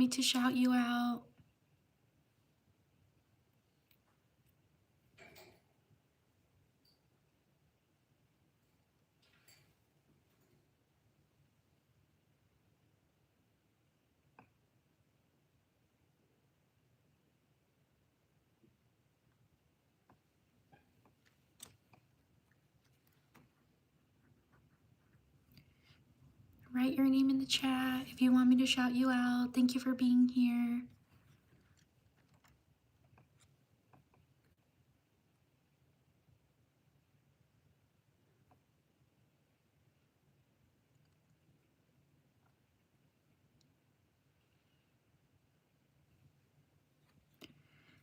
me to shout you out? Write your name in the chat if you want me to shout you out. Thank you for being here.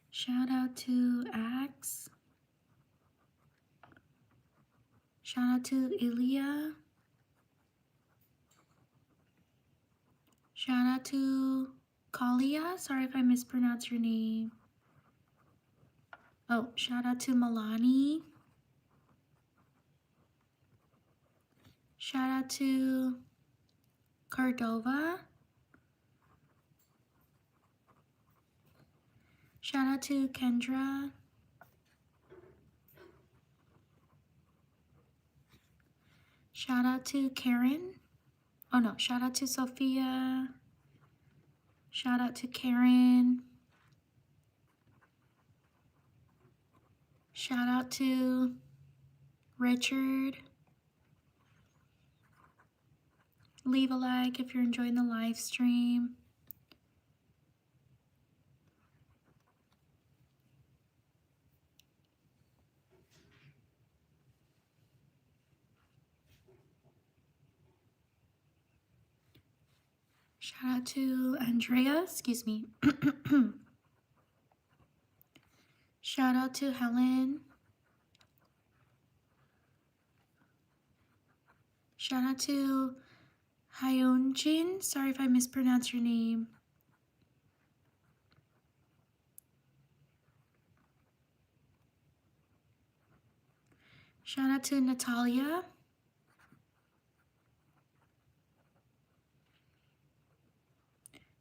Shout out to Axe. Shout out to Ilya. Shout out to Kalia. Sorry if I mispronounced your name. Oh, shout out to Milani. Shout out to Cordova. Shout out to Kendra. Shout out to Karen. Oh no, shout out to Sophia. Shout out to Karen. Shout out to Richard. Leave a like if you're enjoying the live stream. Shout out to Andrea, excuse me. Shout out to Helen. Shout out to Hyunjin. Sorry if I mispronounced your name. Shout out to Natalia.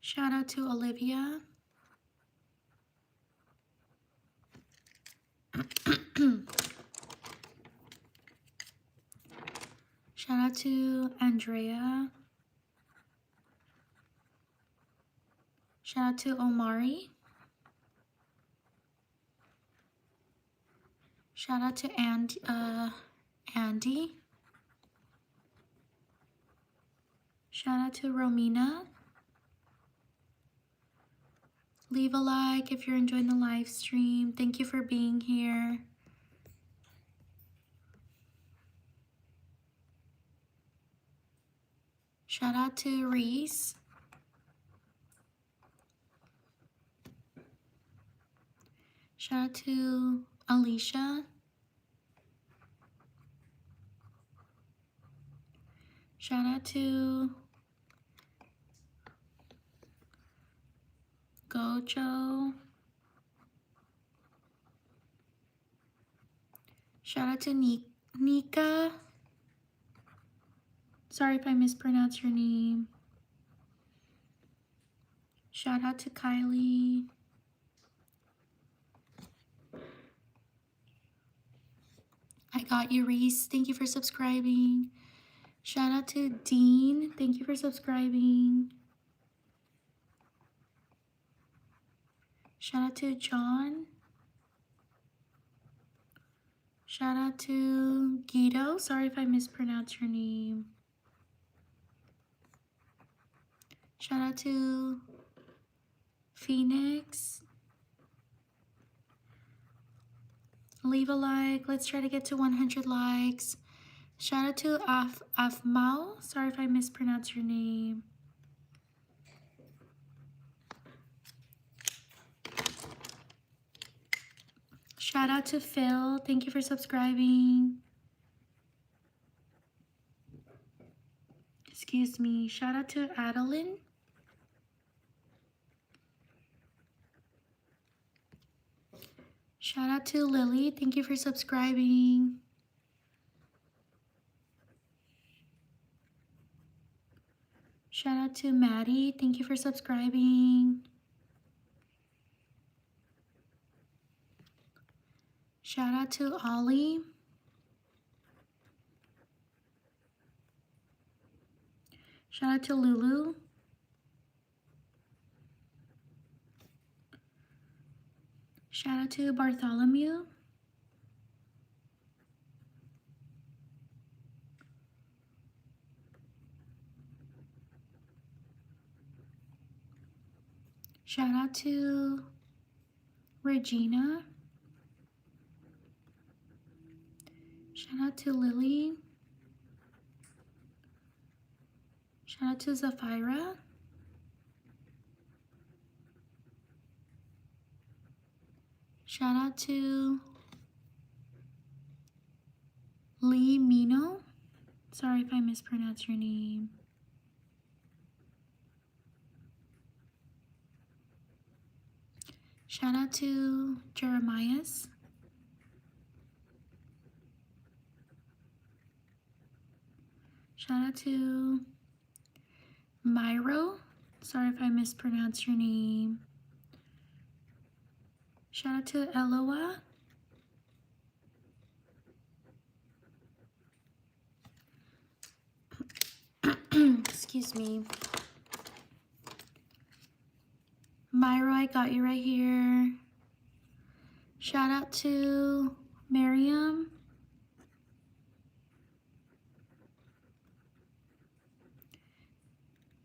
Shout out to Olivia. Shout out to Andrea. Shout out to Omari. Shout out to Andy. Shout out to Romina. Leave a like if you're enjoying the live stream. Thank you for being here. Shout out to Reese. Shout out to Alicia. Shout out to Gojo. Shout out to Nika. Sorry if I mispronounced your name. Shout out to Kylie. I got you, Reese. Thank you for subscribing. Shout out to Dean. Thank you for subscribing. Shout out to John. Shout out to Guido. Sorry if I mispronounced your name. Shout out to Phoenix. Leave a like. Let's try to get to 100 likes. Shout out to Afmao. Sorry if I mispronounced your name. Shout out to Phil. Thank you for subscribing. Excuse me. Shout out to Adeline. Shout out to Lily. Thank you for subscribing. Shout out to Maddie. Thank you for subscribing. Shout out to Ollie. Shout out to Lulu. Shout out to Bartholomew. Shout out to Regina. Shout out to Lily. Shout out to Zafira. Shout out to Lee Mino. Sorry if I mispronounced your name. Shout out to Jeremias. Shout out to Myro. Sorry if I mispronounced your name. Shout out to Eloa. Excuse me. Myro, I got you right here. Shout out to Miriam.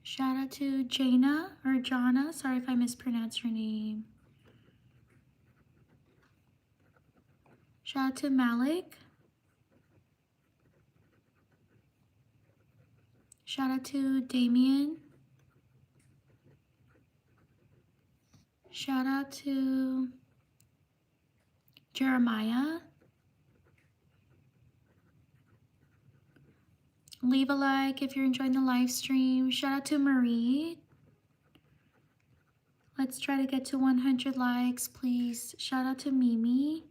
Shout out to Jana or Jana. Sorry if I mispronounced your name. Shout out to Malik. Shout out to Damien. Shout out to Jeremiah. Leave a like if you're enjoying the live stream. Shout out to Marie. Let's try to get to 100 likes, please. Shout out to Mimi.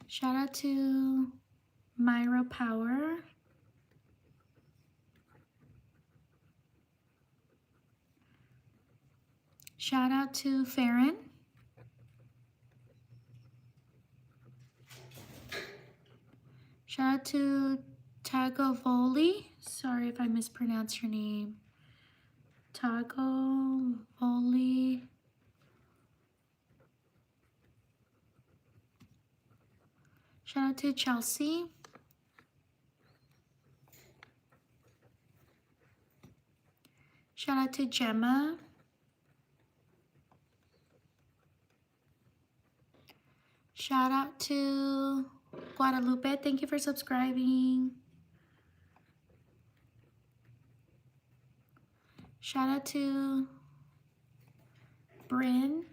Shout out to Myra Power. Shout out to Farron. Shout out to Tagovoli. Sorry if I mispronounced your name. Tagovoli. Shout out to Chelsea. Shout out to Gemma. Shout out to Guadalupe. Thank you for subscribing. Shout out to Bryn.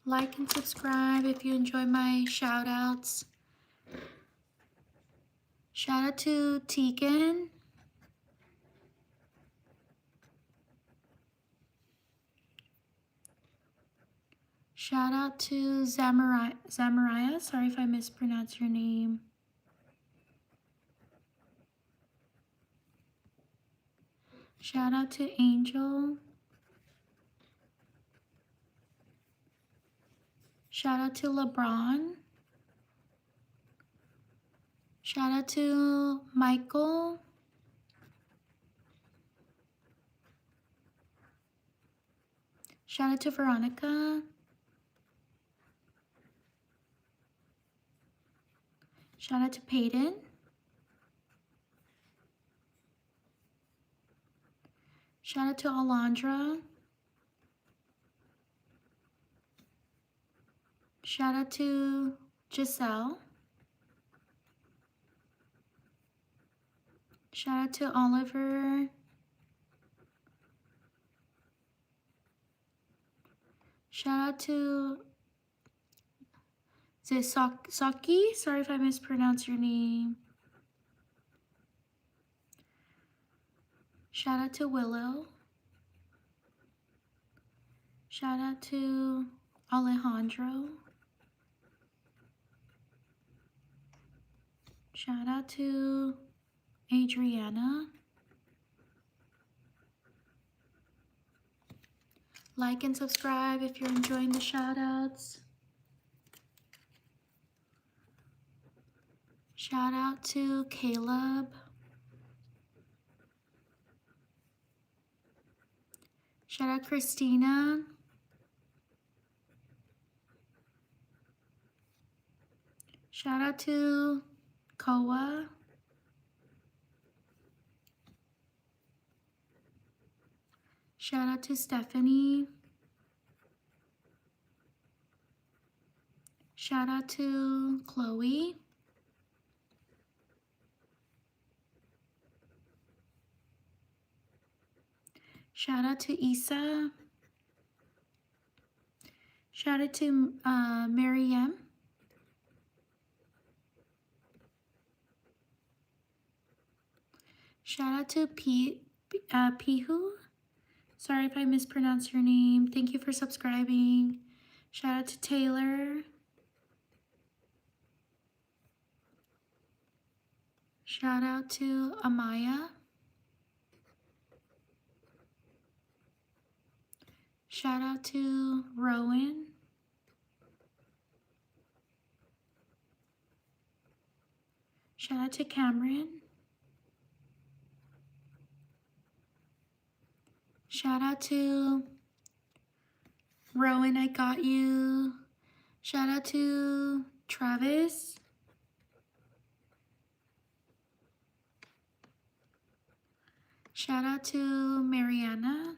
Like and subscribe if you enjoy my shout outs. Shout out to Tegan. Shout out to Zamaria. Sorry if I mispronounced your name. Shout out to Angel. Shout out to LeBron. Shout out to Michael. Shout out to Veronica. Shout out to Peyton. Shout out to Alondra. Shout out to Giselle. Shout out to Oliver. Shout out to Saki. Sorry if I mispronounced your name. Shout out to Willow. Shout out to Alejandro. Shout out to Adriana. Like and subscribe if you're enjoying the shout outs. Shout out to Caleb. Shout out Christina. Shout out to Koa. Shout out to Stephanie. Shout out to Chloe. Shout out to Isa. Shout out to Maryam. Shout out to Pihu. Sorry if I mispronounced your name. Thank you for subscribing. Shout out to Taylor. Shout out to Amaya. Shout out to Rowan. Shout out to Cameron. Shout out to Rowan, I got you. Shout out to Travis. Shout out to Mariana.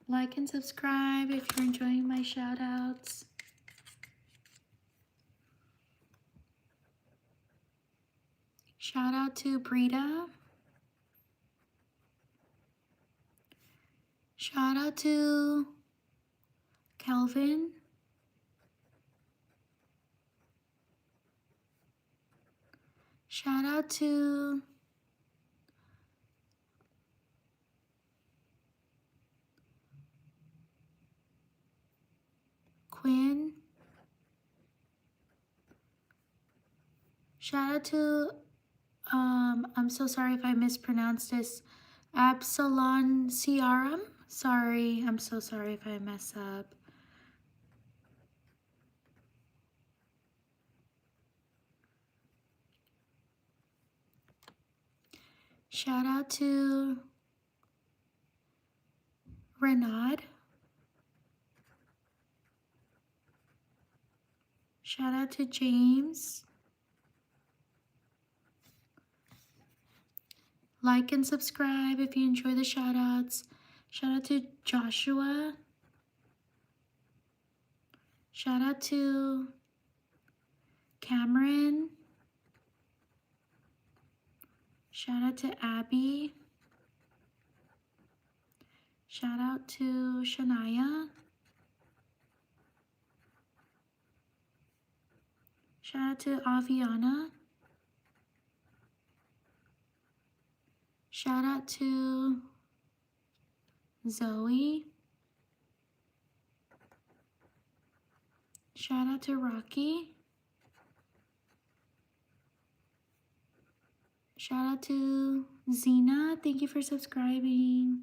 Like and subscribe if you're enjoying my shout outs. Shout out to Brita. Shout out to Kelvin. Shout out to Quinn. Shout out to, I'm so sorry if I mispronounced this, Absalon Ciaram. Sorry, I'm so sorry if I mess up. Shout out to Renard. Shout out to James. Like and subscribe if you enjoy the shout outs. Shout out to Joshua. Shout out to Cameron. Shout out to Abby. Shout out to Shania. Shout out to Aviana. Shout out to Zoe. Shout out to Rocky. Shout out to Zena. Thank you for subscribing.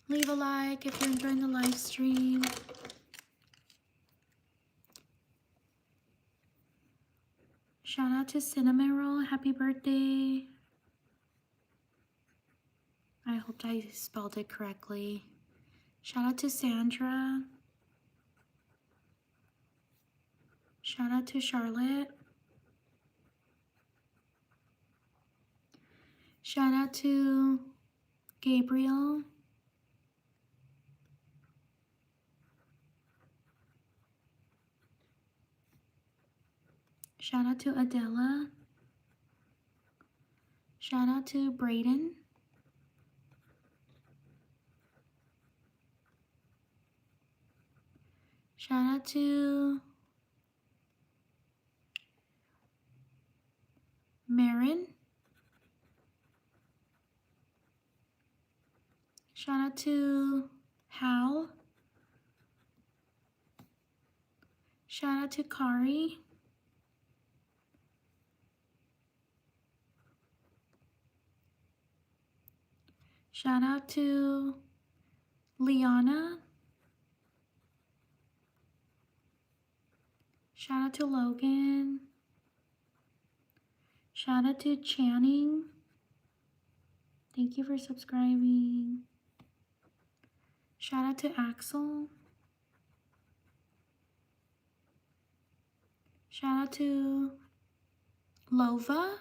Leave a like if you're enjoying the live stream. Shout out to Cinnamon Roll. Happy birthday. I hope I spelled it correctly. Shout out to Sandra. Shout out to Charlotte. Shout out to Gabriel. Shout out to Adela. Shout out to Brayden. Shout out to Marin. Shout out to Hal. Shout out to Kari. Shout out to Liana. Shout out to Logan. Shout out to Channing. Thank you for subscribing. Shout out to Axel. Shout out to Lova.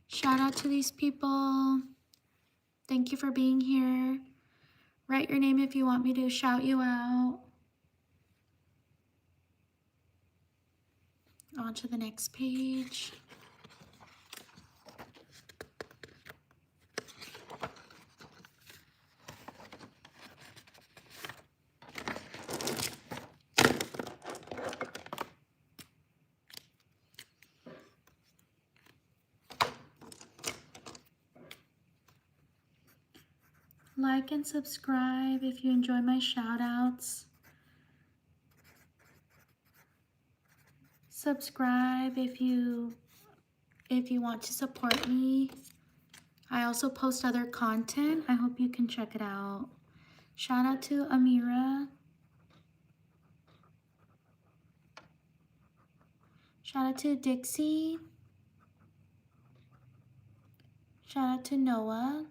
Shout out to these people. Thank you for being here. Write your name if you want me to shout you out. On to the next page. Like and subscribe if you enjoy my shout outs. Subscribe if you want to support me. I also post other content. I hope you can check it out. Shout out to Amira. Shout out to Dixie. Shout out to Noah.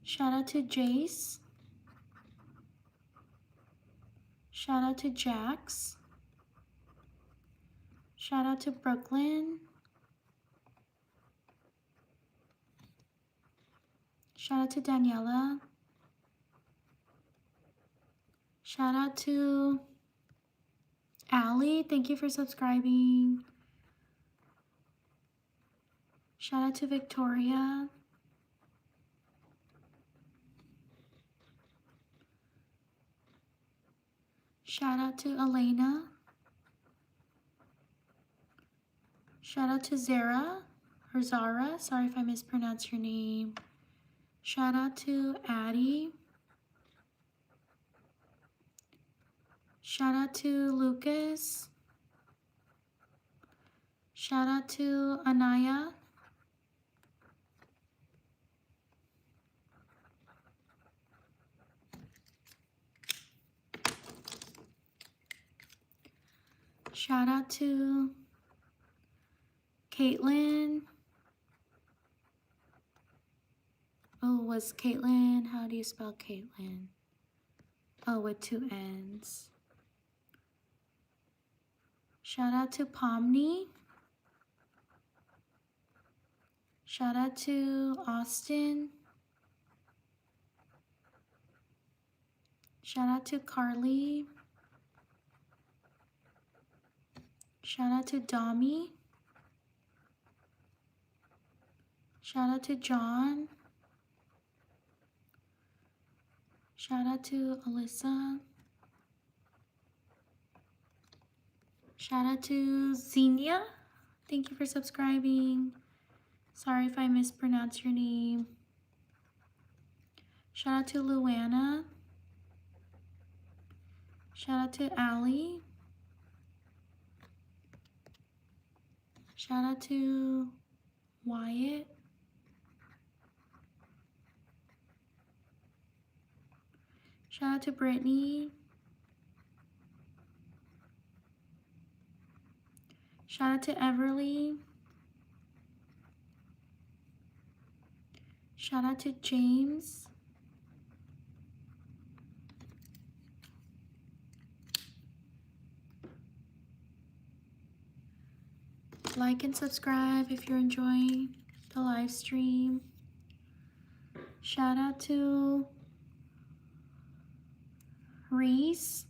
Shout out to Jace. Shout out to Jax. Shout out to Brooklyn. Shout out to Daniela. Shout out to Allie. Thank you for subscribing. Shout out to Victoria. Shout out to Elena. Shout out to Zara, or Zara. Sorry if I mispronounced your name. Shout out to Addie. Shout out to Lucas. Shout out to Anaya. Shout out to Caitlin. Oh, was Caitlin? How do you spell Caitlin? Oh, with 2 N's. Shout out to Pomni. Shout out to Austin. Shout out to Carly. Shout out to Dami. Shout out to John. Shout out to Alyssa. Shout out to Xenia. Thank you for subscribing. Sorry if I mispronounced your name. Shout out to Luana. Shout out to Allie. Shout out to Wyatt. Shout out to Brittany. Shout out to Everly. Shout out to James. Like and subscribe if you're enjoying the live stream. Shout out to Reese.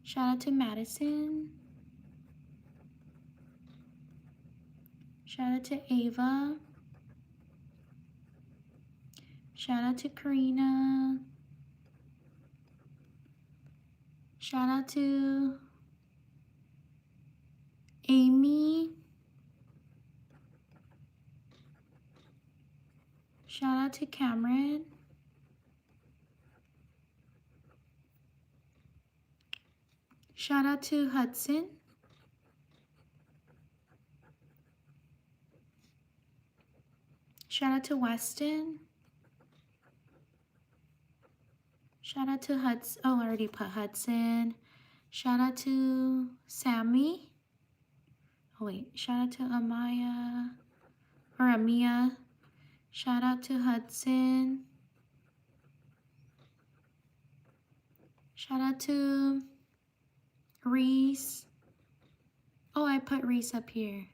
Shout out to Madison. Shout out to Ava. Shout out to Karina. Shout out to Amy. Shout out to Cameron. Shout out to Hudson. Shout out to Weston. Shout out to Hudson. Oh, I already put Hudson. Shout out to Sammy. Oh, wait. Shout out to Amaya. Or Amia. Shout out to Hudson. Shout out to Reese. Oh, I put Reese up here.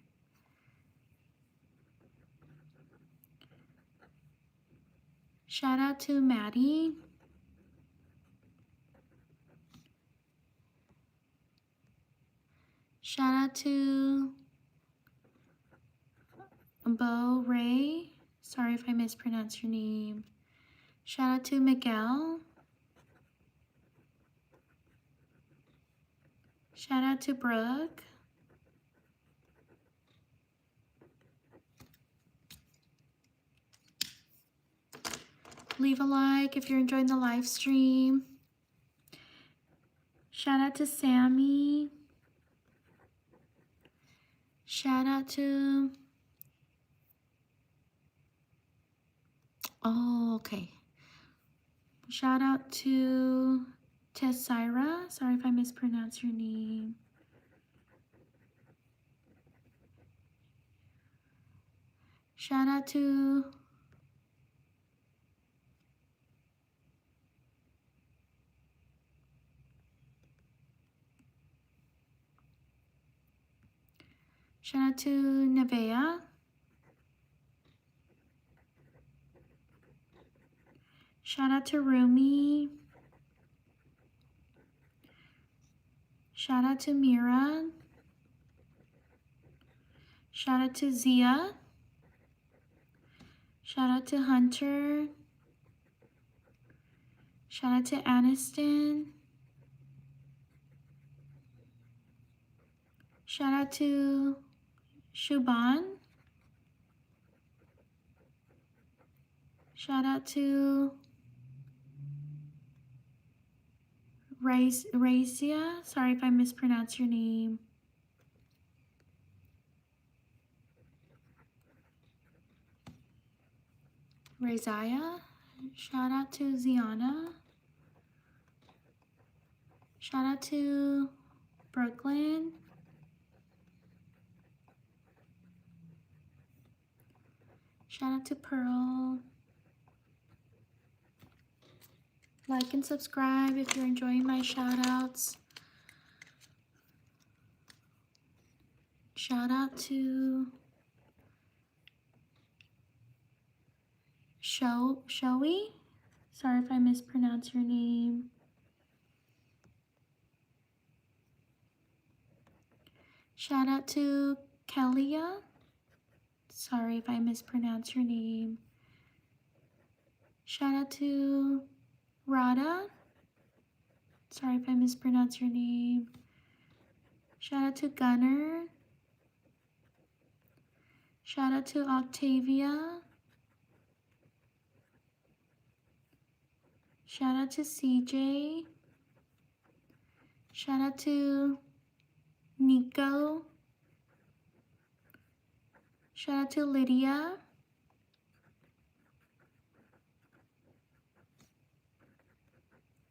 Shout out to Maddie. Shout out to Bo Ray. Sorry if I mispronounced your name. Shout out to Miguel. Shout out to Brooke. Leave a like if you're enjoying the live stream. Shout out to Sammy. Shout out to... Oh, okay. Shout out to Tessira. Sorry if I mispronounced your name. Shout out to... Shout out to Nevea. Shout out to Rumi. Shout out to Mira. Shout out to Zia. Shout out to Hunter. Shout out to Aniston. Shout out to Shuban. Shout out to Razia. Sorry if I mispronounced your name. Razia. Shout out to Ziana. Shout out to Brooklyn. Shout out to Pearl. Like and subscribe if you're enjoying my shout outs. Shout out to Showy. Sorry if I mispronounced your name. Shout out to Kelia. Sorry if I mispronounced your name. Shout out to Rada. Sorry if I mispronounced your name. Shout out to Gunner. Shout out to Octavia. Shout out to CJ. Shout out to Nico. Shout out to Lydia.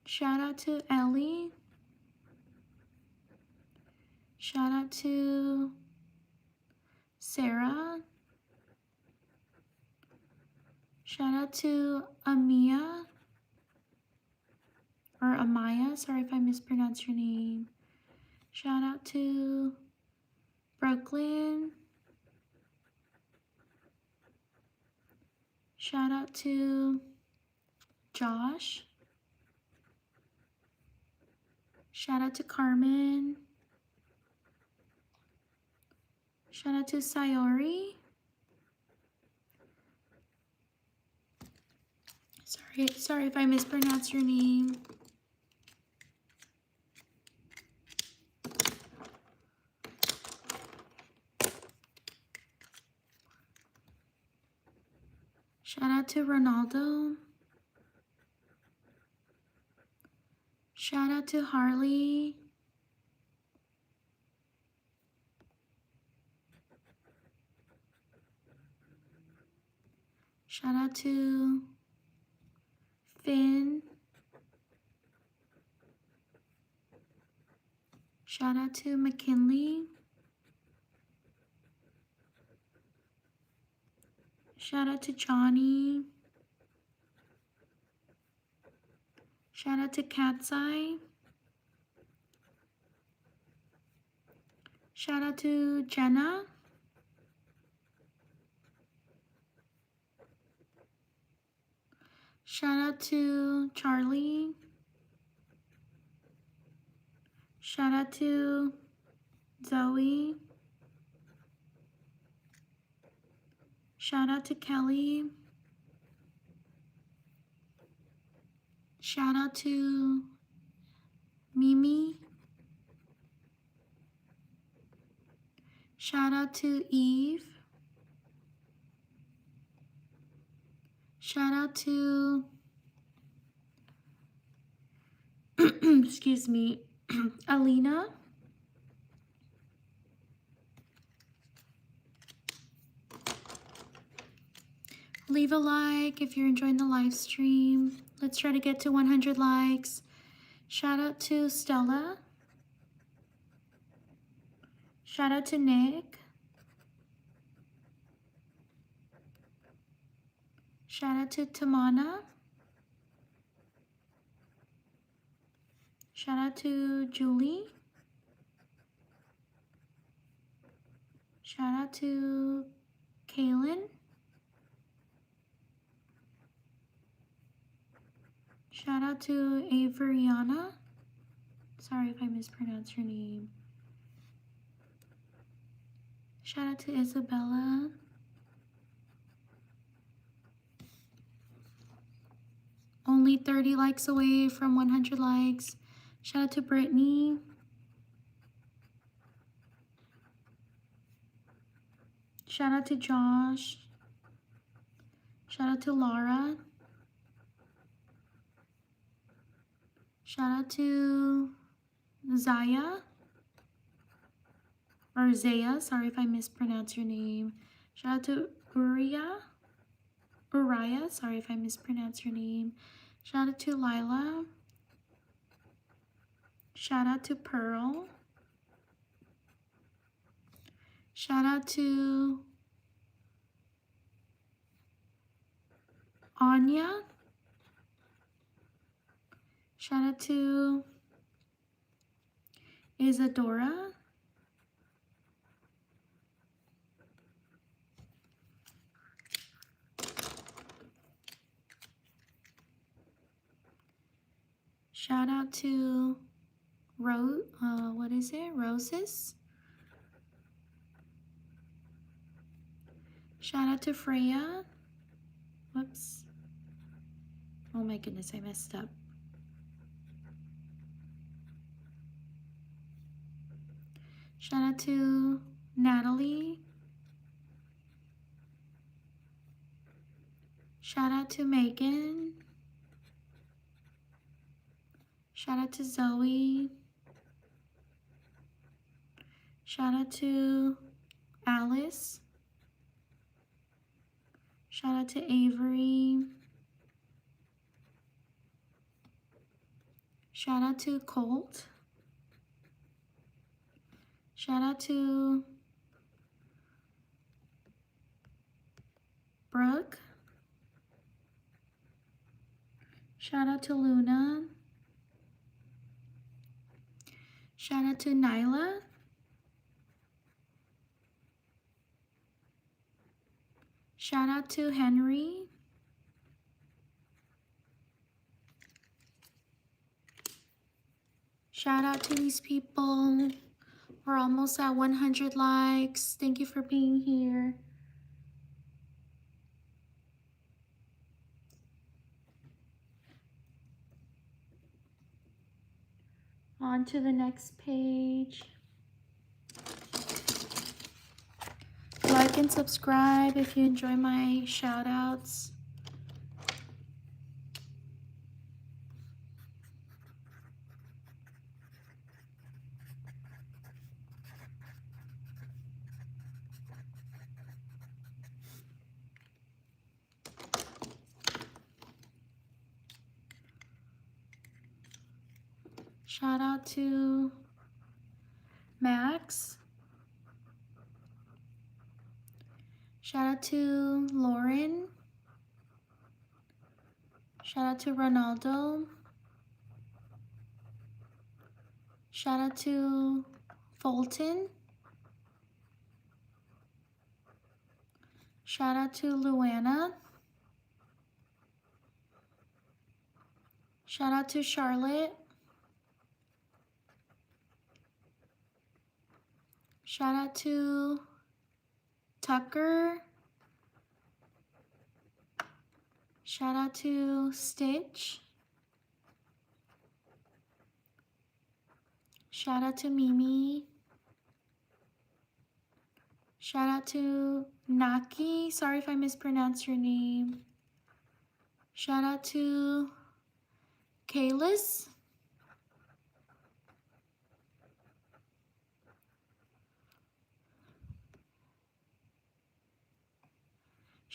Shout out to Ellie. Shout out to Sarah. Shout out to Amia. Or Amaya. Sorry if I mispronounced your name. Shout out to Brooklyn. Shout out to Josh. Shout out to Carmen. Shout out to Sayori. Sorry if I mispronounced your name. out to Ronaldo. Shout out to Harley. Shout out to Finn. Shout out to McKinley. Shout out to Johnny. Shout out to Cat's Eye. Shout out to Jenna. Shout out to Charlie. Shout out to Zoe. Shout out to Kelly. Shout out to Mimi. Shout out to Eve. Shout out to, excuse me, Alina. Leave a like if you're enjoying the live stream. Let's try to get to 100 likes. Shout out to Stella. Shout out to Nick. Shout out to Tamana. Shout out to Julie. Shout out to Kaylin. Shout out to Averiana. Sorry if I mispronounced your name. Shout out to Isabella. Only 30 likes away from 100 likes. Shout out to Brittany. Shout out to Josh. Shout out to Laura. Shout out to Zaya. Or Zaya, sorry if I mispronounce your name. Shout out to Uriah, sorry if I mispronounce your name. Shout out to Lila. Shout out to Pearl. Shout out to Anya. Shout out to Isadora. Shout out to Roses. Shout out to Freya. Whoops. Oh my goodness, I messed up. Shout out to Natalie. Shout out to Megan. Shout out to Zoe. Shout out to Alice. Shout out to Avery. Shout out to Colt. Shout out to Brooke. Shout out to Luna. Shout out to Nyla. Shout out to Henry. Shout out to these people. We're almost at 100 likes. Thank you for being here. On to the next page. Like and subscribe if you enjoy my shout outs. Shout out to Max. Shout out to Lauren. Shout out to Ronaldo. Shout out to Fulton. Shout out to Luana. Shout out to Charlotte. Shout out to Tucker. Shout out to Stitch. Shout out to Mimi. Shout out to Naki. Sorry if I mispronounced your name. Shout out to Kalis.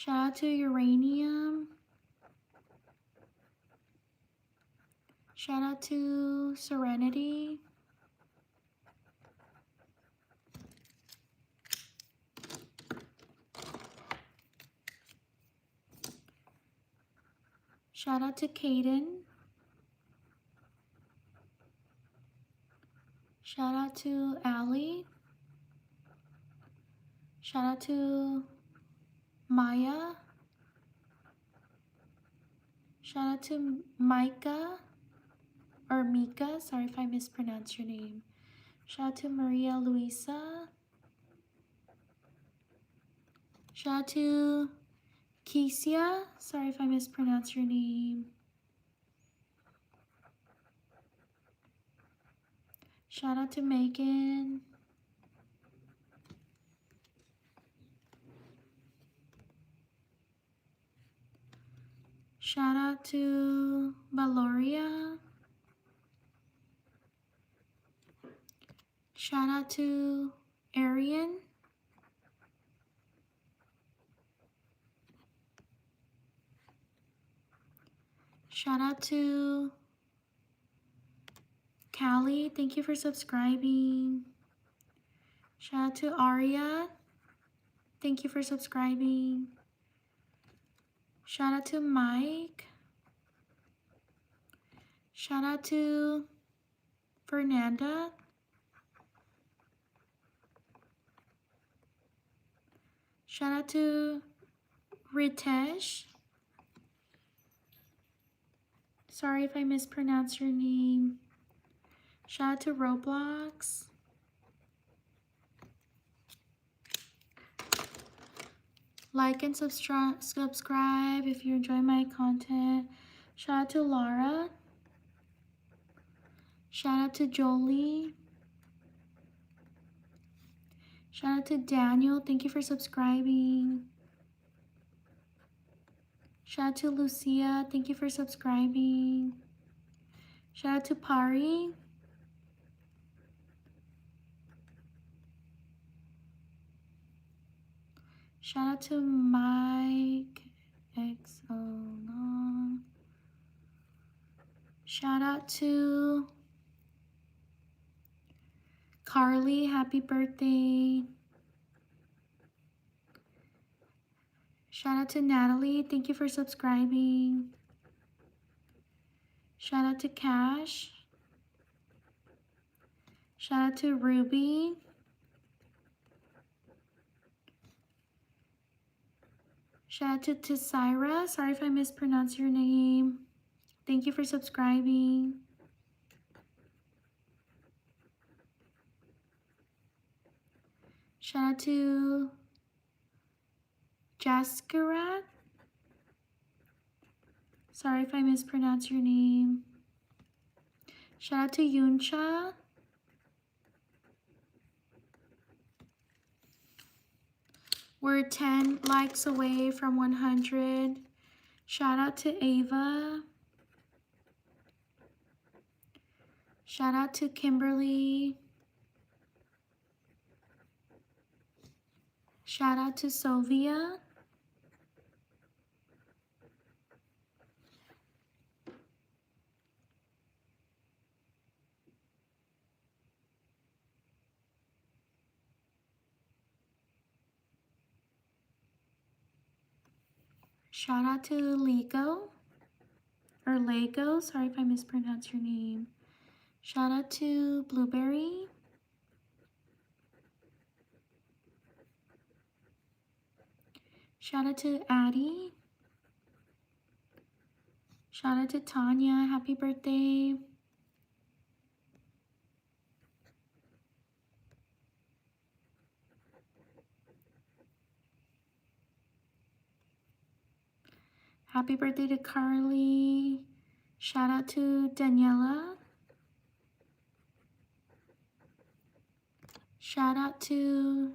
Shout out to Uranium. Shout out to Serenity. Shout out to Kaden. Shout out to Allie. Shout out to Maya. Shout out to Micah or Mika. Sorry if I mispronounced your name. Shout out to Maria Luisa. Shout out to Kesia. Sorry if I mispronounced your name. Shout out to Megan. Shout out to Valoria. Shout out to Arian. Shout out to Callie. Thank you for subscribing. Shout out to Aria. Thank you for subscribing. Shout out to Mike. Shout out to Fernanda. Shout out to Ritesh. Sorry if I mispronounced your name. Shout out to Roblox. Like and subscribe if you enjoy my content. Shout out to Laura. Shout out to Jolie. Shout out to Daniel. Thank you for subscribing. Shout out to Lucia. Thank you for subscribing. Shout out to Pari. Shout out to Mike XO. No. Shout out to Carly. Happy birthday. Shout out to Natalie. Thank you for subscribing. Shout out to Cash. Shout out to Ruby. Shout out to Tisira. Sorry if I mispronounced your name. Thank you for subscribing. Shout out to Jaskarat. Sorry if I mispronounced your name. Shout out to Yuncha. We're 10 likes away from 100. Shout out to Ava. Shout out to Kimberly. Shout out to Sylvia. Shout out to Lego, or Lego, sorry if I mispronounced your name. Shout out to Blueberry. Shout out to Addie. Shout out to Tanya, happy birthday. Happy birthday to Carly. Shout out to Daniela. Shout out to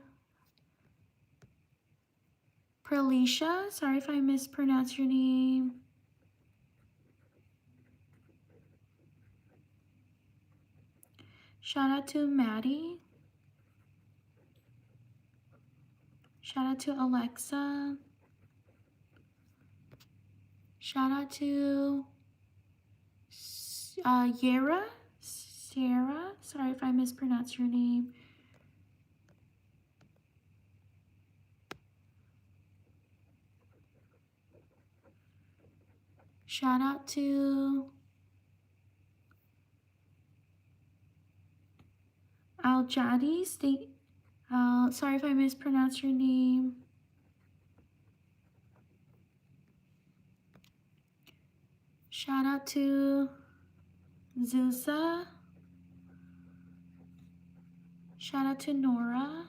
Perlisha. Sorry if I mispronounced your name. Shout out to Maddie. Shout out to Alexa. Shout out to Yera. Sarah. Sorry if I mispronounced your name. Shout out to Al-Jadi. Sorry if I mispronounced your name. Shout out to Zusa. Shout out to Nora.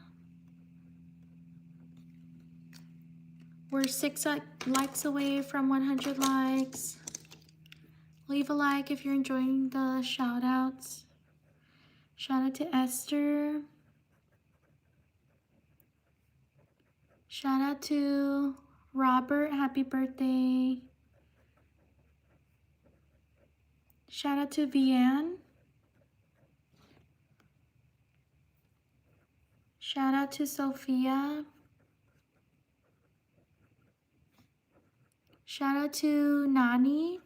We're 6 likes away from 100 likes. Leave a like if you're enjoying the shout outs. Shout out to Esther. Shout out to Robert, happy birthday. Shout out to Vianne. Shout out to Sophia. Shout out to Nani.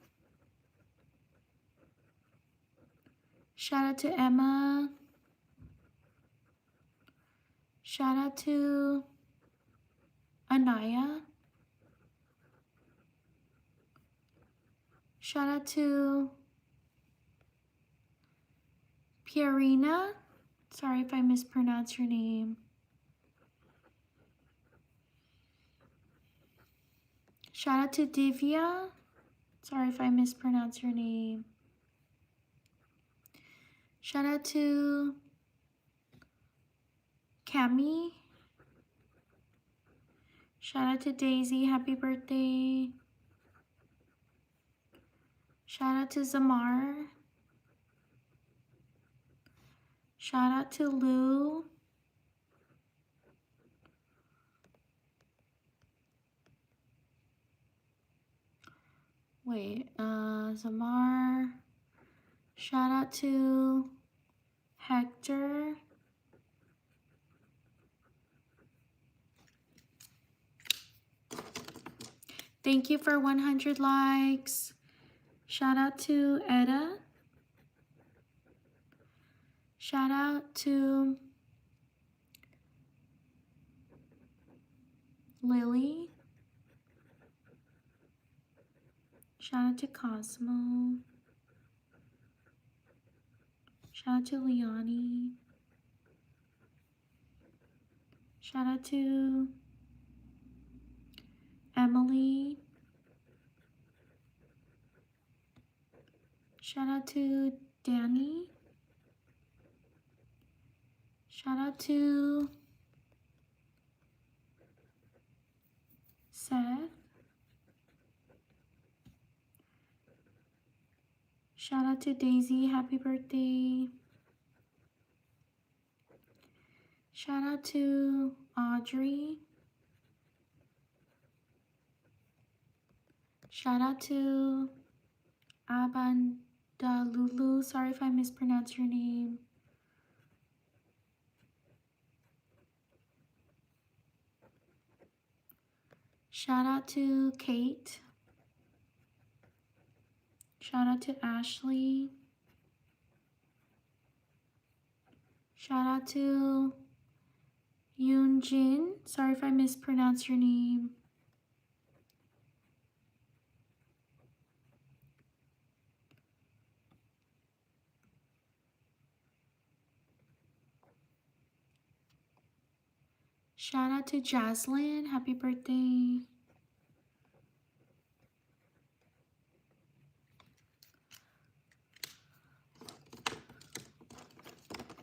Shout out to Emma. Shout out to Anaya. Shout out to Pierina. Sorry if I mispronounced your name. Shout out to Divya. Sorry if I mispronounced your name. Shout out to Cami. Shout out to Daisy, happy birthday. Shout out to Zamar. Shout out to Lou. Zamar. Shout out to Hector. Thank you for 100 likes. Shout out to Etta. Shout out to Lily. Shout out to Cosmo. Shout out to Leonie. Shout out to Emily. Shout out to Danny. Shout out to Seth. Shout out to Daisy, happy birthday. Shout out to Audrey. Shout out to Abandalulu. Sorry if I mispronounced your name. Shout out to Kate. Shout out to Ashley. Shout out to Yoonjin. Sorry if I mispronounced your name. Shout out to Jaslyn. Happy birthday.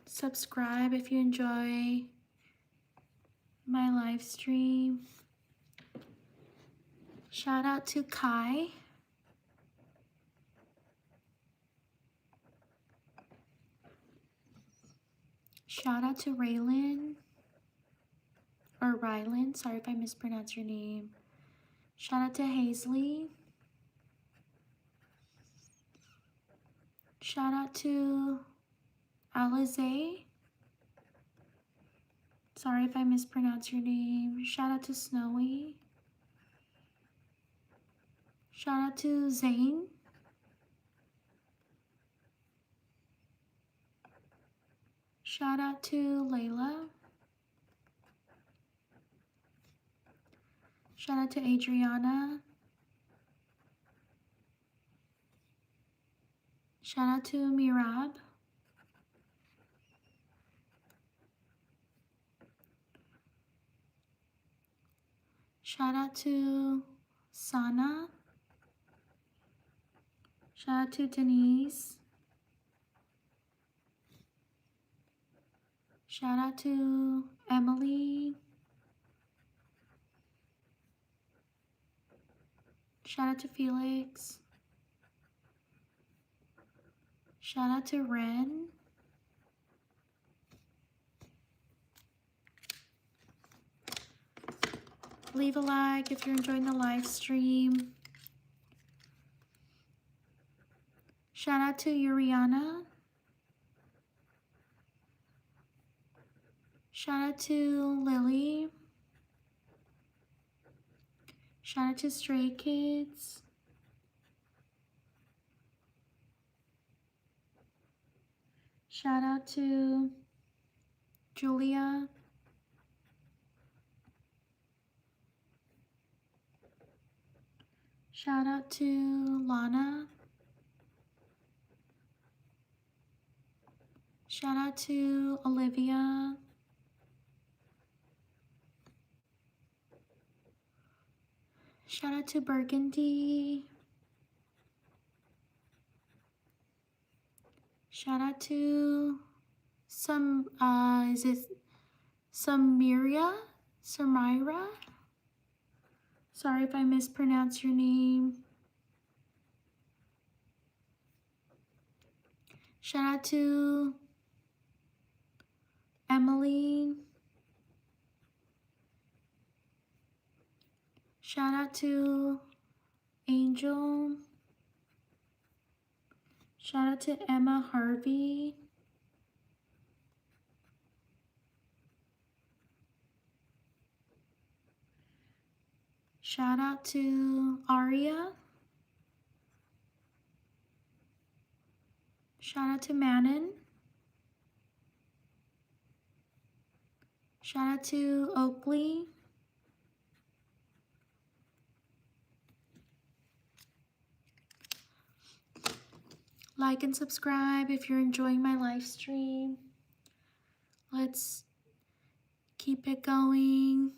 Subscribe if you enjoy my live stream. Shout out to Kai. Shout out to Raylan. Or Rylan. Sorry if I mispronounced your name. Shout out to Hazley. Shout out to Alize. Sorry if I mispronounced your name. Shout out to Snowy. Shout out to Zane. Shout out to Layla. Shout out to Adriana. Shout out to Mirab. Shout out to Sana. Shout out to Denise. Shout out to Emily. Shout out to Felix. Shout out to Ren. Leave a like if you're enjoying the live stream. Shout out to Uriana. Shout out to Lily. Shout out to Stray Kids. Shout out to Julia. Shout out to Lana. Shout out to Olivia. Shout out to Burgundy. Shout out to is it Samira? Sorry if I mispronounced your name. Shout out to Emily. Shout out to Angel. Shout out to Emma Harvey. Shout out to Aria. Shout out to Manon. Shout out to Oakley. Like and subscribe if you're enjoying my live stream. Let's keep it going.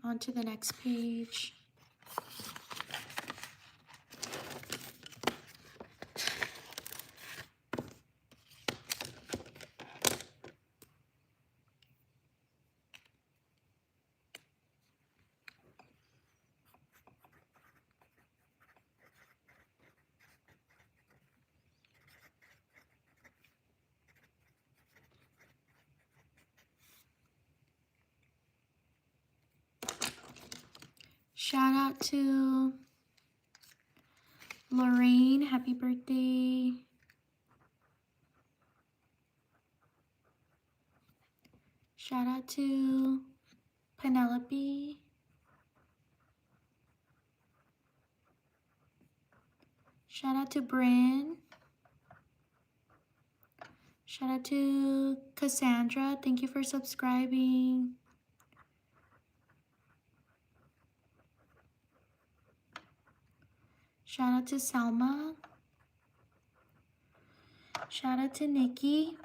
On to the next page. Shout out to Lorraine, happy birthday. Shout out to Penelope. Shout out to Bryn. Shout out to Cassandra, thank you for subscribing. Shout out to Selma. Shout out to Nikki.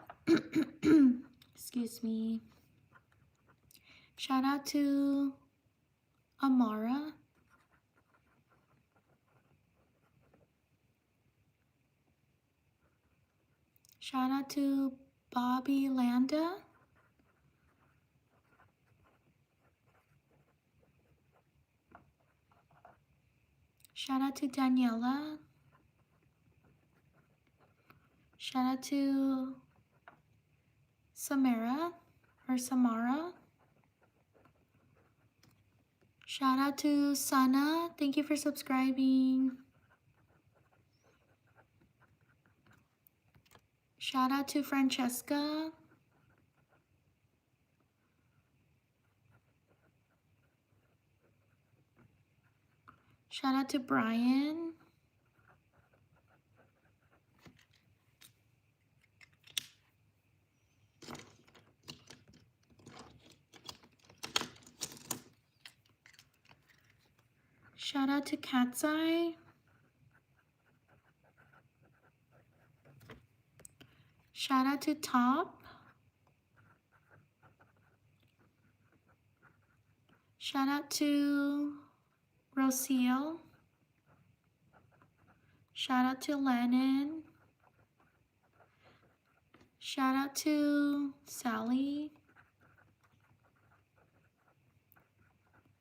Excuse me. Shout out to Amara. Shout out to Bobby Landa. Shout out to Daniela. Shout out to Samara or Samara. Shout out to Sana. Thank you for subscribing. Shout out to Francesca. Shout out to Brian. Shout out to Cat's Eye. Shout out to Top. Shout out to Rocio. Shout out to Lennon. Shout out to Sally.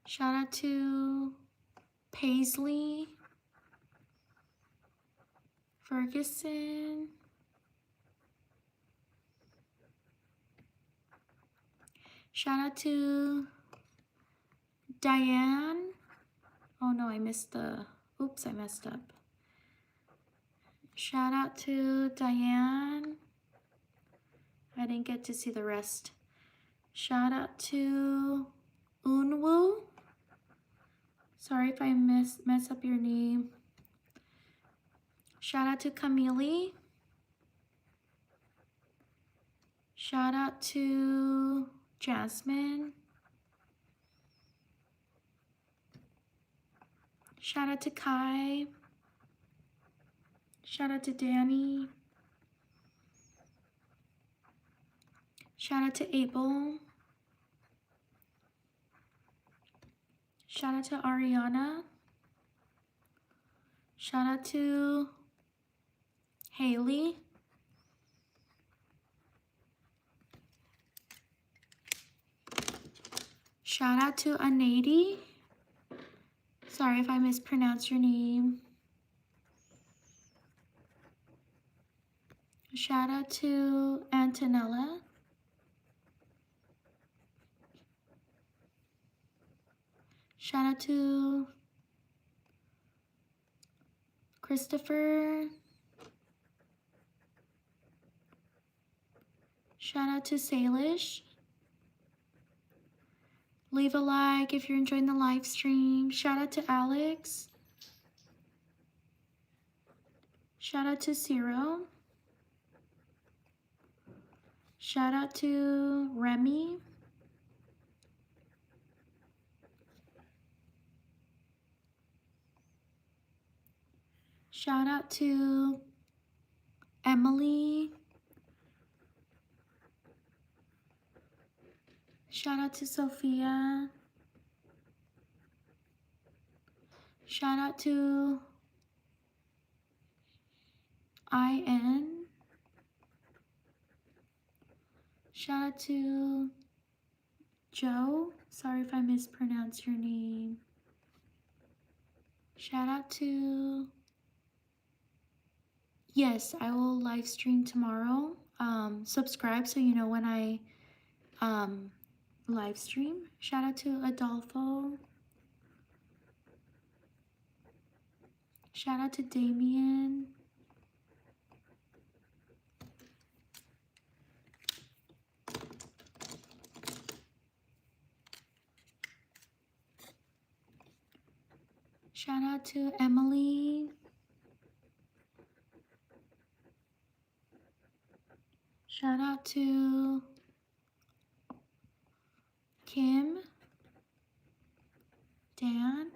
Shout out to Paisley. Ferguson. Shout out to Diane. Oh no, I missed the, oops, I messed up. Shout out to Diane. I didn't get to see the rest. Shout out to Unwoo. Sorry if I mess up your name. Shout out to Camille. Shout out to Jasmine. Shout out to Kai. Shout out to Danny. Shout out to Abel. Shout out to Ariana. Shout out to Haley. Shout out to Anady. Sorry if I mispronounced your name. Shout out to Antonella. Shout out to Christopher. Shout out to Salish. Leave a like if you're enjoying the live stream. Shout out to Alex. Shout out to Ciro. Shout out to Remy. Shout out to Emily. Shout out to Sophia. Shout out to IN. Shout out to Joe. Sorry if I mispronounced your name. Shout out to, yes, I will live stream tomorrow. Subscribe so you know when I live stream. Shout out to Adolfo. Shout out to Damien. Shout out to Emily. Shout out to Kim. Dan.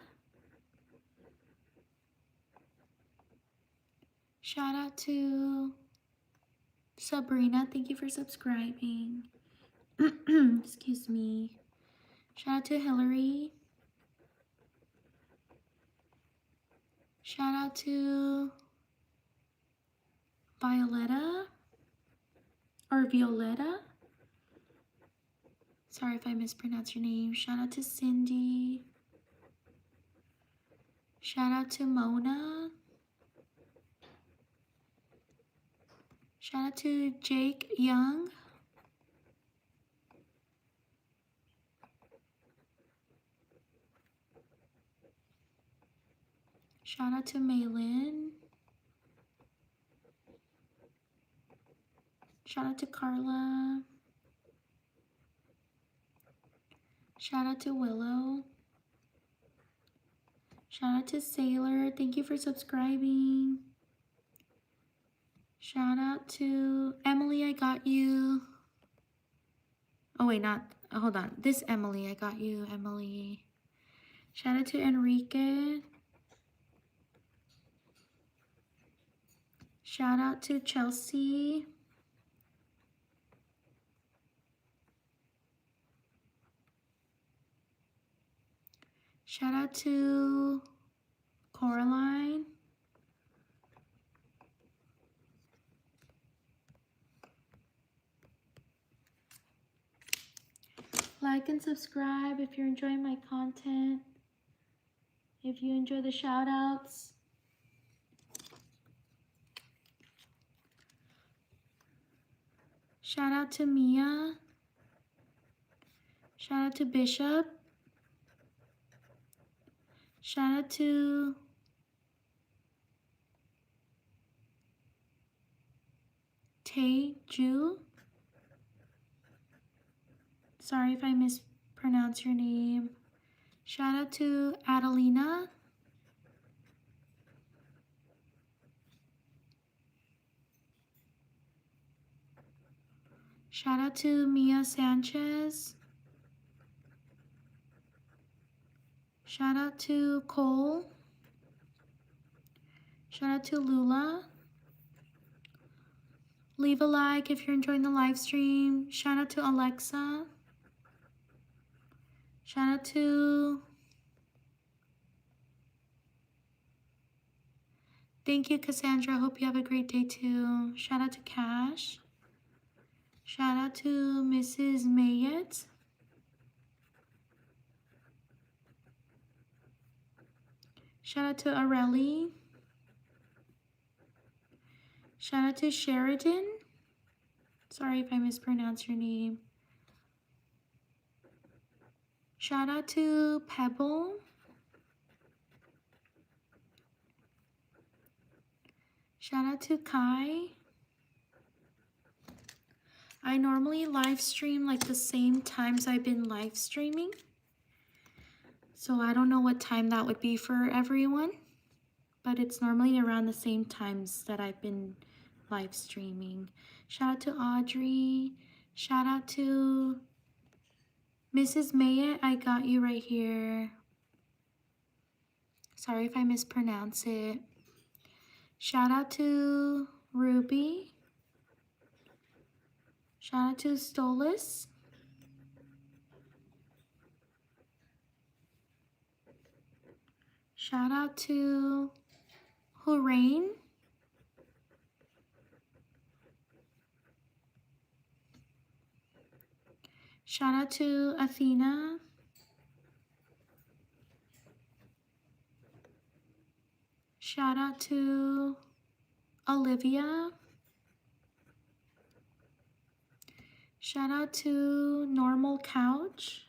Shout out to Sabrina, thank you for subscribing. Excuse me. Shout out to Hillary. Shout out to Violetta or Violetta. Sorry if I mispronounced your name. Shout out to Cindy. Shout out to Mona. Shout out to Jake Young. Shout out to Maylin. Shout out to Carla. Shout out to Willow. Shout out to Sailor. Thank you for subscribing. Shout out to Emily. I got you. Oh, wait, not. Hold on. This Emily. I got you, Emily. Shout out to Enrique. Shout out to Chelsea. Shout out to Coraline. Like and subscribe if you're enjoying my content. If you enjoy the shout outs. Shout out to Mia. Shout out to Bishop. Shout out to Taeju. Sorry if I mispronounce your name. Shout out to Adelina. Shout out to Mia Sanchez. Shout out to Cole. Shout out to Lula. Leave a like if you're enjoying the live stream. Shout out to Alexa. Shout out to... Thank you, Cassandra. Hope you have a great day too. Shout out to Cash. Shout out to Mrs. Mayet. Shout out to Areli. Shout out to Sheridan. Sorry if I mispronounced your name. Shout out to Pebble. Shout out to Kai. I normally live stream like the same times I've been live streaming. So I don't know what time that would be for everyone. But it's normally around the same times that I've been live streaming. Shout out to Audrey. Shout out to Mrs. Maya. I got you right here. Sorry if I mispronounce it. Shout out to Ruby. Shout out to Stolas. Shout out to Horain. Shout out to Athena. Shout out to Olivia. Shout out to Normal Couch.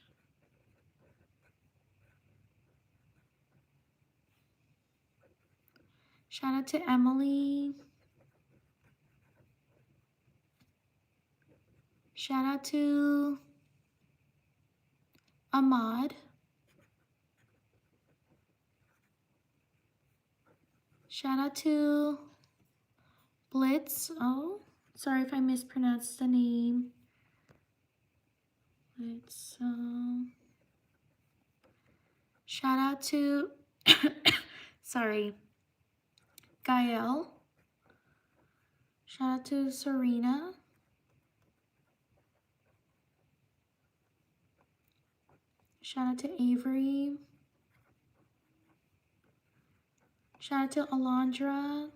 Shout out to Emily. Shout out to Ahmad. Shout out to Blitz. Oh, sorry if I mispronounced the name. Blitz. Shout out to, sorry, Gael. Shout out to Serena. Shout out to Avery. Shout out to Alondra.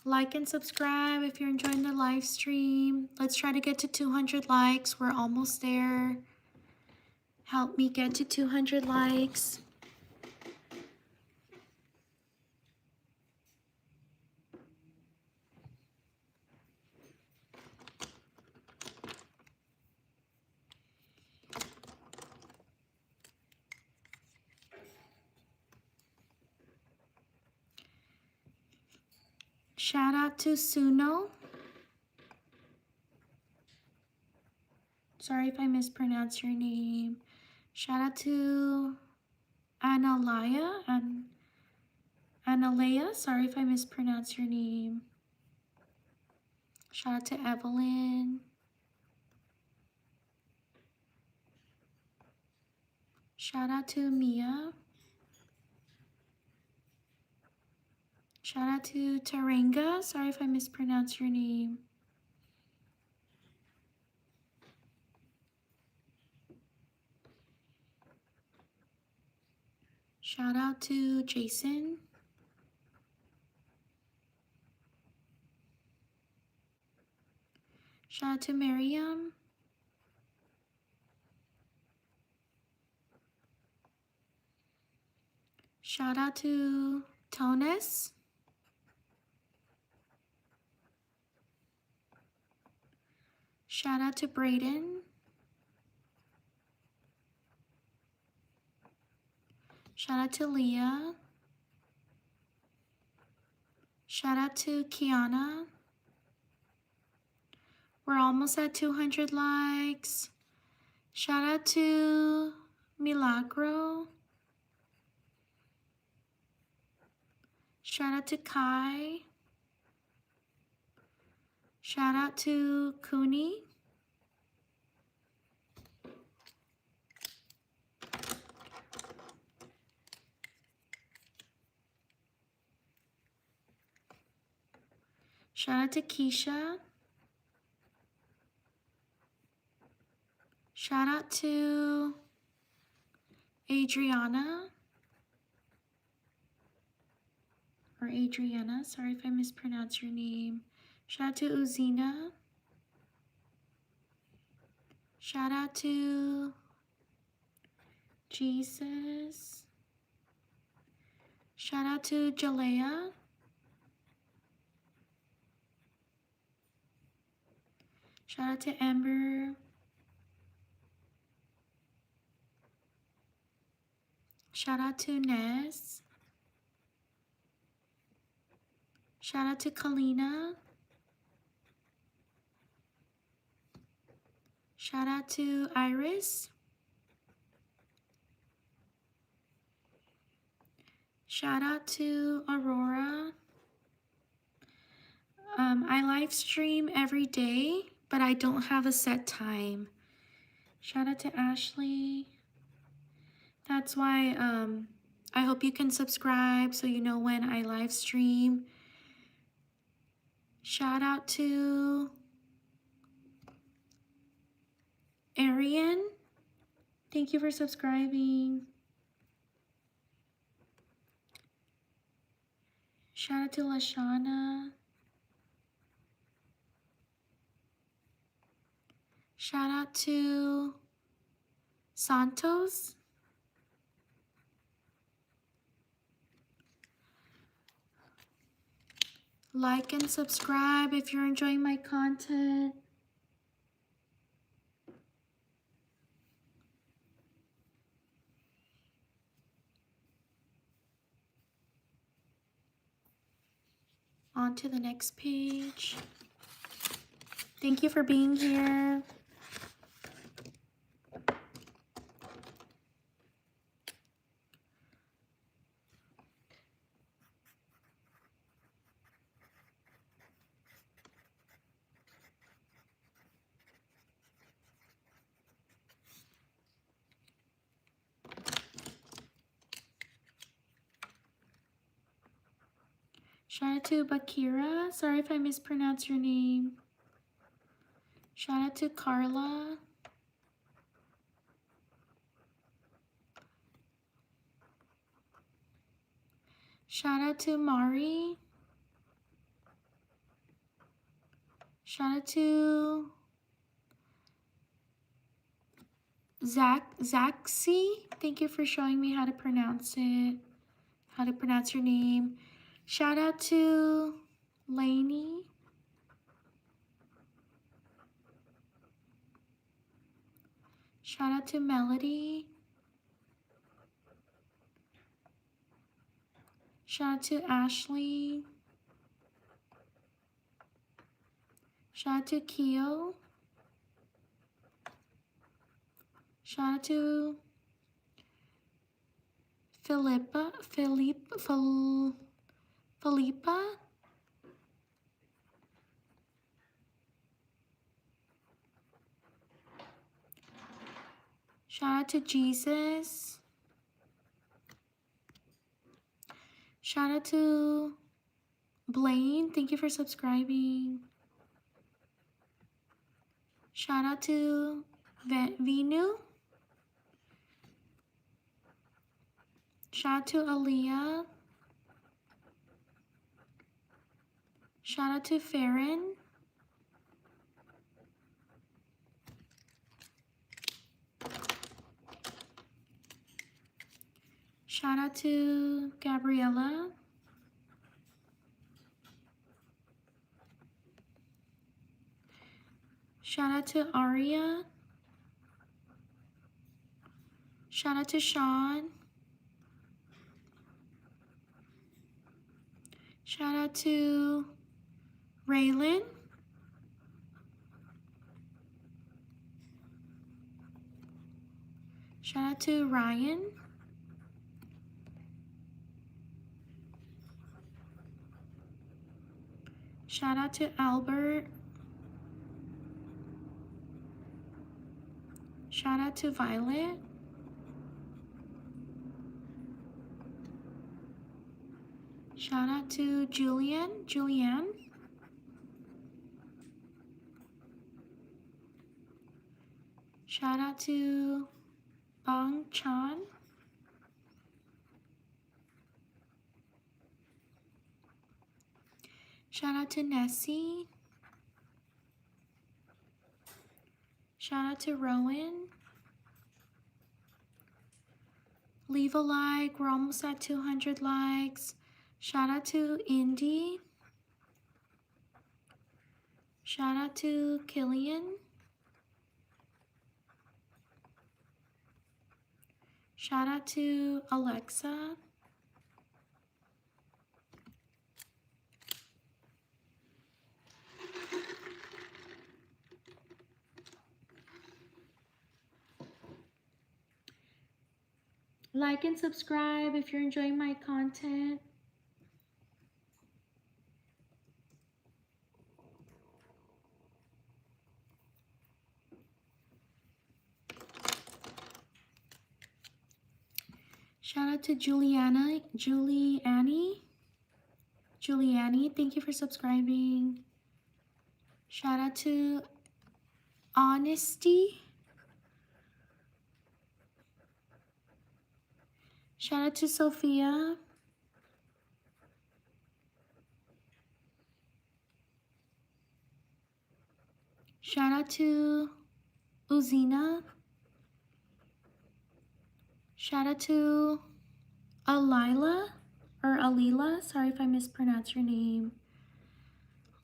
Like and subscribe if you're enjoying the live stream. Let's try to get to 200 likes. We're almost there. Help me get to 200 likes. Shout out to Suno. Sorry if I mispronounced your name. Shout out to Analaya and Analea. Sorry if I mispronounced your name. Shout out to Evelyn. Shout out to Mia. Shout out to Taranga. Sorry if I mispronounced your name. Shout out to Jason. Shout out to Miriam. Shout out to Tonis. Shout out to Brayden. Shout out to Leah. Shout out to Kiana. We're almost at 200 likes. Shout out to Milagro. Shout out to Kai. Shout out to Kuni. Shout out to Keisha. Shout out to Adriana. Or Adriana, sorry if I mispronounced your name. Shout out to Uzina. Shout out to Jesus. Shout out to Jalea. Shout out to Amber. Shout out to Ness. Shout out to Kalina. Shout out to Iris. Shout out to Aurora. I live stream every day, but I don't have a set time. Shout out to Ashley. That's why I hope you can subscribe so you know when I live stream. Shout out to Arian. Thank you for subscribing. Shout out to Lashana. Shout out to Santos. Like and subscribe if you're enjoying my content. On to the next page. Thank you for being here. Shout out to Bakira. Sorry if I mispronounced your name. Shout out to Carla. Shout out to Mari. Shout out to Zaxi. Thank you for showing me how to pronounce it. How to pronounce your name. Shout out to Lainey. Shout out to Melody. Shout out to Ashley. Shout out to Keo. Shout out to Philippa. Shout out to Jesus. Shout out to Blaine. Thank you for subscribing. Shout out to Vinu. Shout out to Aaliyah. Shout out to Farron. Shout out to Gabriella. Shout out to Aria. Shout out to Sean. Shout out to Raylan. Shout out to Ryan. Shout out to Albert. Shout out to Violet. Shout out to Julianne. Shout out to Bang Chan. Shout out to Nessie. Shout out to Rowan. Leave a like. We're almost at 200 likes. Shout out to Indy. Shout out to Killian. Shout out to Alexa. Like and subscribe if you're enjoying my content. Shout out to Julianne, thank you for subscribing. Shout out to Honesty. Shout out to Sophia. Shout out to Uzina. Shout out to Alila, sorry if I mispronounced your name.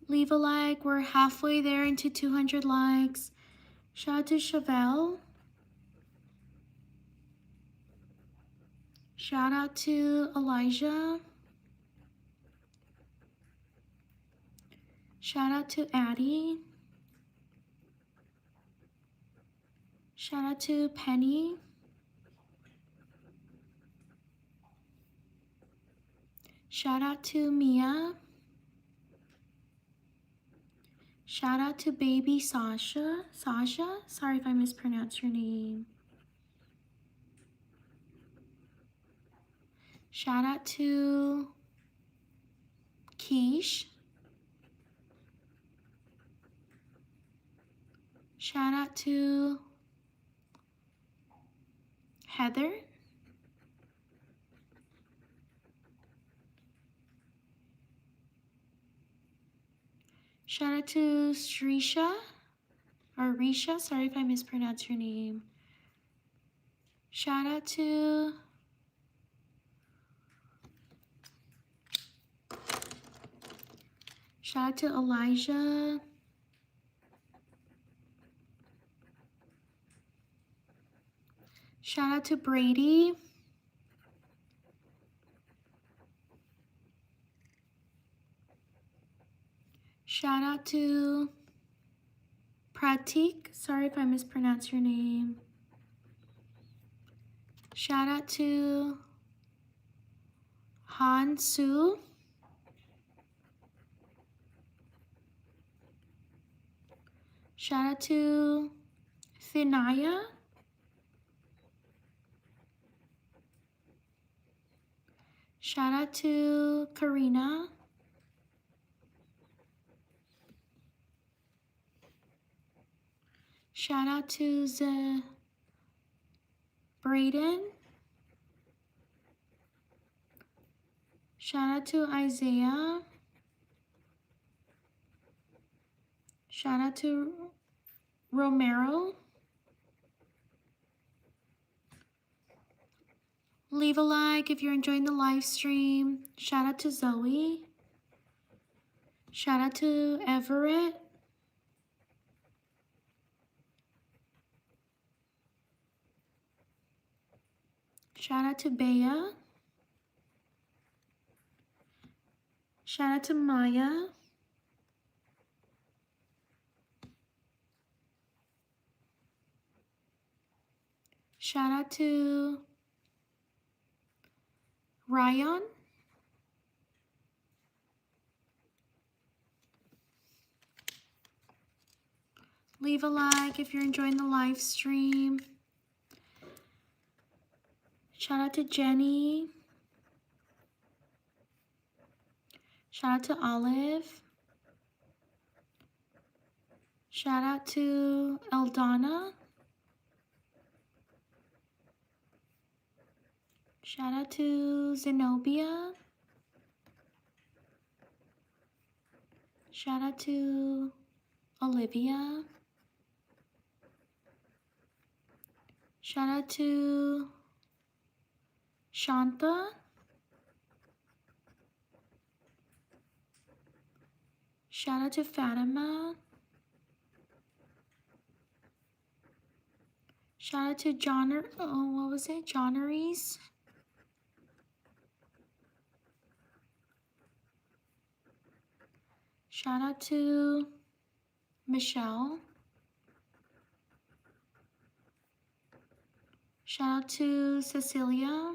Leave a like, we're halfway there into 200 likes. Shout out to Chevelle. Shout out to Elijah. Shout out to Addie. Shout out to Penny. Shout out to Mia. Shout out to baby Sasha. Sorry if I mispronounced your name. Shout out to Keish. Shout out to Heather. Shout out to Srisha, or Risha, sorry if I mispronounced your name. Shout out to Elijah. Shout out to Brady. Shout out to Pratik. Sorry if I mispronounced your name. Shout out to Han Su. Shout out to Thinaya. Shout out to Karina. Shout out to Braden. Shout out to Isaiah. Shout out to Romero. Leave a like if you're enjoying the live stream. Shout out to Zoe. Shout out to Everett. Shout out to Bea. Shout out to Maya. Shout out to Ryan. Leave a like if you're enjoying the live stream. Shout out to Jenny. Shout out to Olive. Shout out to Eldana. Shout out to Zenobia. Shout out to Olivia. Shout out to Shanta. Shout out to Fatima. Shout out to Johneries. Shout out to Michelle. Shout out to Cecilia.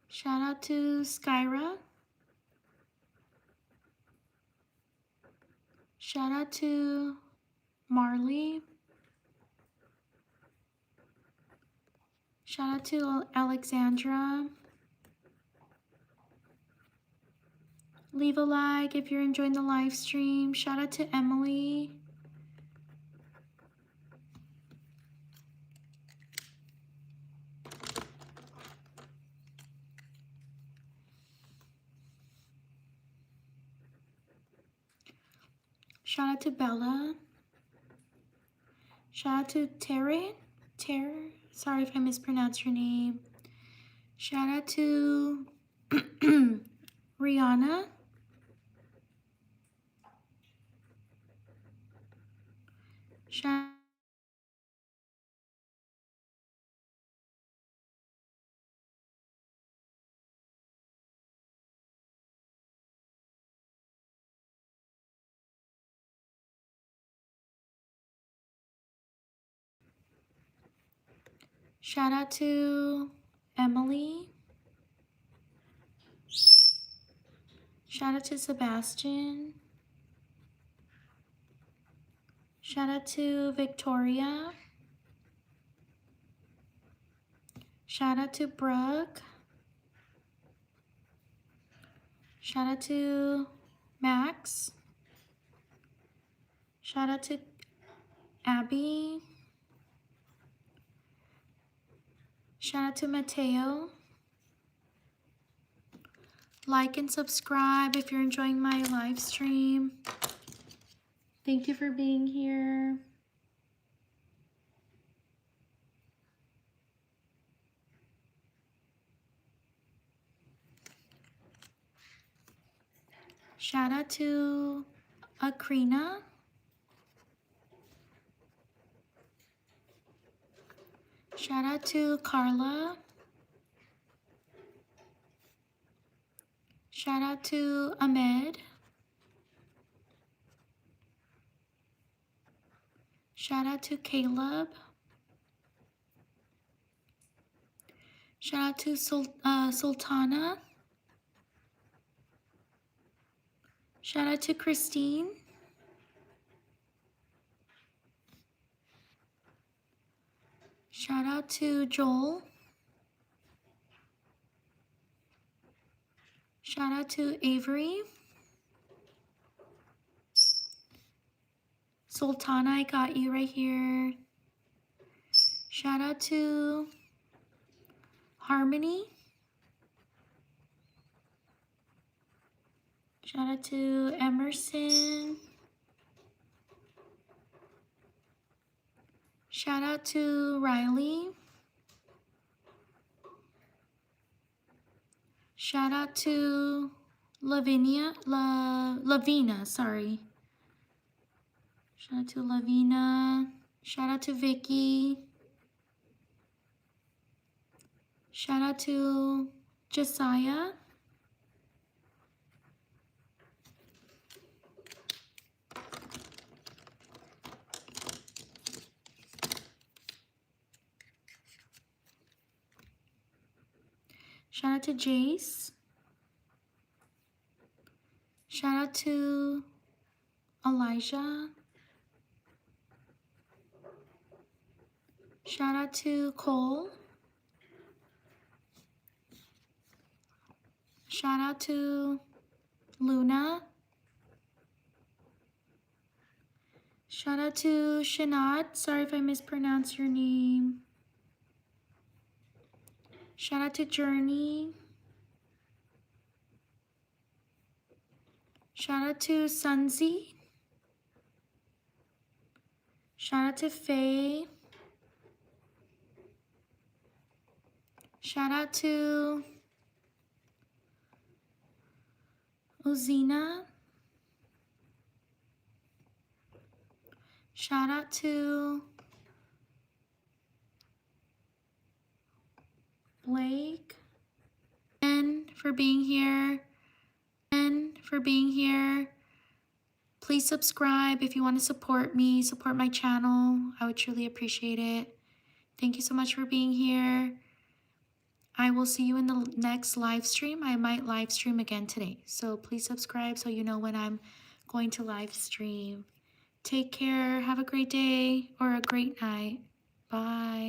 Shout out to Skyra. Shout out to Marley. Shout out to Alexandra. Leave a like if you're enjoying the live stream. Shout out to Emily. Shout out to Bella. Shout out to Terry. Sorry if I mispronounced your name. Shout out to Rihanna. Shout Shout out to Emily. Shout out to Sebastian. Shout out to Victoria. Shout out to Brooke. Shout out to Max. Shout out to Abby. Shout out to Mateo. Like and subscribe if you're enjoying my live stream. Thank you for being here. Shout out to Akrina. Shout out to Carla. Shout out to Ahmed. Shout out to Caleb. Shout out to Sultana. Shout out to Christine. Shout out to Joel. Shout out to Avery. Sultana, I got you right here. Shout out to Harmony. Shout out to Emerson. Shout out to Riley. Shout out to Lavina, sorry. Shout out to Lavina. Shout out to Vicky. Shout out to Josiah. Shout out to Jace. Shout out to Elijah. Shout out to Cole. Shout out to Luna. Shout out to Shanad. Sorry if I mispronounced your name. Shout out to Journey. Shout out to Sunzi. Shout out to Faye. Shout out to Ozina. Shout out to Blake. And for being here. Please subscribe if you want to support me, support my channel. I would truly appreciate it. Thank you so much for being here. I will see you in the next live stream. I might live stream again today. So please subscribe so you know when I'm going to live stream. Take care. Have a great day or a great night. Bye.